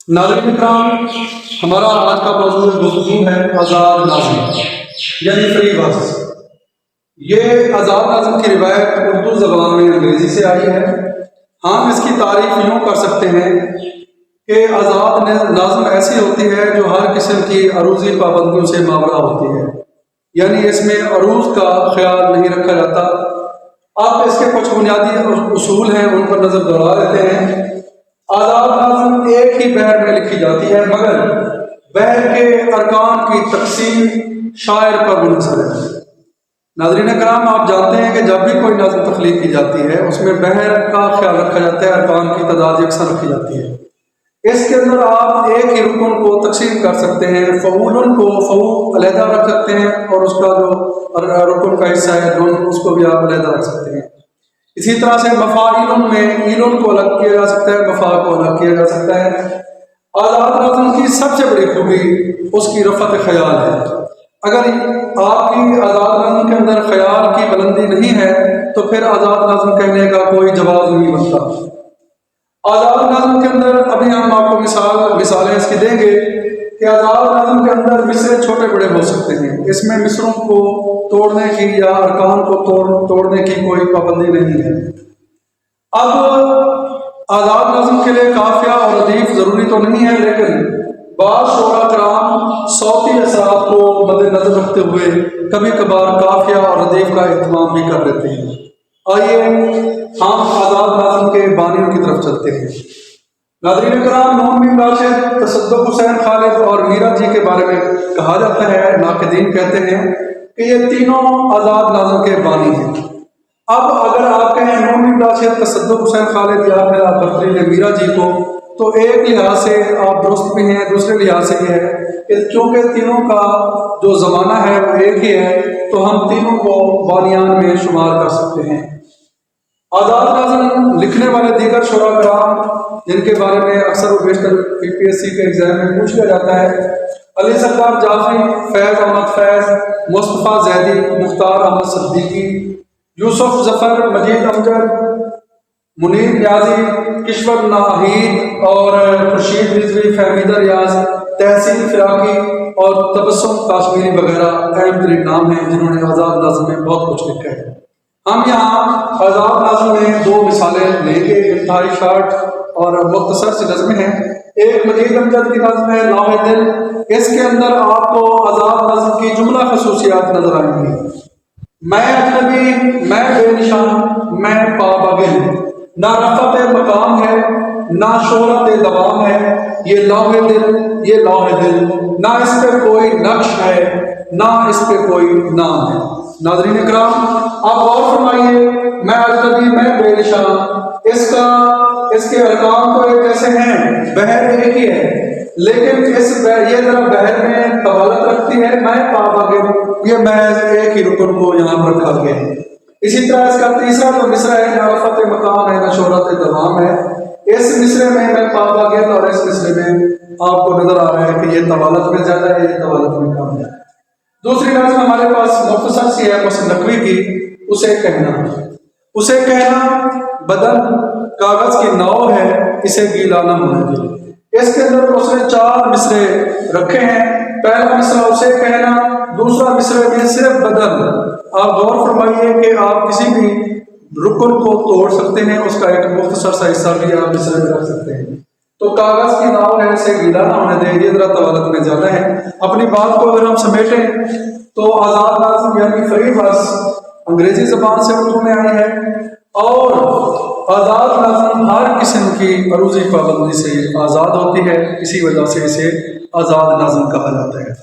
ناظرین اکرام، ہمارا آج کا موضوع گفتگو ہے آزاد نظم یعنی فری ورس۔ یہ آزاد نظم کی روایت اردو زبان میں انگریزی سے آئی ہے۔ ہم اس کی تعریف یوں کر سکتے ہیں کہ آزاد نظم ایسی ہوتی ہے جو ہر قسم کی عروضی پابندیوں سے ماورا ہوتی ہے، یعنی اس میں عروض کا خیال نہیں رکھا جاتا۔ آپ اس کے کچھ بنیادی اصول ہیں، ان پر نظر دوڑا لیتے ہیں۔ آزاد نظم ایک ہی بحر میں لکھی جاتی ہے، مگر بحر کے ارکان کی تقسیم شاعر پر منحصر ہے۔ ناظرین کرام، آپ جانتے ہیں کہ جب بھی کوئی نظم تخلیق کی جاتی ہے اس میں بحر کا خیال رکھا جاتا ہے، ارکان کی تعداد یکساں رکھی جاتی ہے۔ اس کے اندر آپ ایک ہی رکن کو تقسیم کر سکتے ہیں، فعول کو فعول علیحدہ رکھ سکتے ہیں اور اس کا جو رکن کا حصہ ہے دون اس کو بھی آپ علیحدہ رکھ سکتے ہیں۔ اسی طرح سے مفاعل میں ایلن کو الگ کیا جا سکتا ہے، مفاع کو الگ کیا جا سکتا ہے۔ آزاد نظم کی سب سے بڑی خوبی اس کی رفعت خیال ہے۔ اگر آپ کی آزاد نظم کے اندر خیال کی بلندی نہیں ہے تو پھر آزاد نظم کہنے کا کوئی جواز نہیں بنتا۔ آزاد نظم کے اندر ابھی ہم آپ کو مثالیں اس کی دیں گے کہ آزاد نظم کے اندر مصرے چھوٹے بڑے ہو سکتے ہیں، اس میں مصروں کو توڑنے کی یا ارکان کو توڑنے کی کوئی پابندی نہیں ہے۔ اب آزاد نظم کے لیے قافیہ اور ردیف ضروری تو نہیں ہے، لیکن بعض شعراء کرام صوتی اثرات کو مد نظر رکھتے ہوئے کبھی کبھار قافیہ اور ردیف کا اہتمام بھی کر لیتے ہیں۔ آئیے ہم آزاد نظم کے بانیوں کی طرف چلتے ہیں۔ ناظرین کرام، نون میم راشد، تصدق حسین خالد اور میرا جی کے بارے میں کہا جاتا ہے، ناقدین کہتے ہیں کہ یہ تینوں آزاد نظم کے بانی ہیں۔ اب اگر آپ کہیں نون میم راشد، تصدق حسین خالد یا پھر آپ برترین میرا جی کو، تو ایک لحاظ سے آپ درست بھی ہیں، دوسرے لحاظ سے یہ ہے کہ چونکہ تینوں کا جو زمانہ ہے وہ ایک ہی ہے تو ہم تینوں کو بانیان میں شمار کر سکتے ہیں۔ آزاد نظم لکھنے والے دیگر شعراء کرام جن کے بارے میں اکثر و بیشتر PPSC کے ایگزام میں پوچھ لیا جاتا ہے، علی ستار جعفری، فیض احمد فیض، مصطفیٰ زیدی، مختار احمد صدیقی، یوسف ظفر، مجید امجد، منیر نیازی، کشور ناہید اور خورشید رضوی، فہمیدہ ریاض، تحسین فراقی اور تبسم کاشمیری وغیرہ اہم ترین نام ہیں جنہوں نے آزاد نظم میں بہت کچھ لکھا ہے۔ ہم یہاں آزاد نظم میں دو مثالیں لیں گے، انتہائی شارٹ اور مختصر سی نظمیں ہیں۔ ایک مجید امجد کی نظم ہے لاہ دل۔ اس کے اندر آپ کو آزاد نظم کی جملہ خصوصیات نظر آئیں گی۔ میں اجنبی، میں بے نشان، میں پابگل، نہ رفعت مقام ہے نہ شہرت دوام ہے، یہ لاہ دل، یہ لاہ دل، نہ اس پہ کوئی نقش ہے نہ اس پہ کوئی نام ہے۔ ناظرین اکرام، آپ غور فرمائیے، میں اجنبی، میں بے نشان، اس کے ارکان تو ایک جیسے ہیں، بحر ایک ہی ہے، لیکن یہ ذرا بحر میں طوالت رکھتی ہے، میں پابگل، یہ محض ایک ہی رکن کو یہاں پر رکھا گیا ہے۔ اسی طرح اس کا تیسرا جو مصرع ہے، نہ رفعت مقام ہے نہ شہرت دوام ہے، اس مصرع میں پابگل اور اس مصرع میں آپ کو نظر آ رہا ہے کہ یہ طوالت میں زیادہ ہے، یہ طوالت میں کم ہے۔ دوسری نظم ہمارے پاس مختصر سی ہے نقوی کی، اسے کہنا بدن کاغذ کی ناؤ ہے، اسے گیلا نہ ہونے دے۔ اس کے اندر اس نے 4 مصرے رکھے ہیں۔ پہلا مصرع اسے کہنا، دوسرا مصرع میں صرف بدن۔ آپ غور فرمائیے کہ آپ کسی بھی رکن کو توڑ سکتے ہیں، اس کا ایک مختصر سا حصہ بھی آپ مصرع میں رکھ سکتے ہیں۔ تو کاغذ کی ناؤ ہے، اسے گیلا نہ ہونے دے، یہ ذرا طوالت میں زیادہ ہے۔ اپنی بات کو اگر ہم سمیٹیں تو آزاد نظم یعنی فری ورس انگریزی زبان سے اردو میں آئی ہے، اور آزاد نظم ہر قسم کی عروضی پابندی سے آزاد ہوتی ہے، اسی وجہ سے اسے آزاد نظم کہا جاتا ہے۔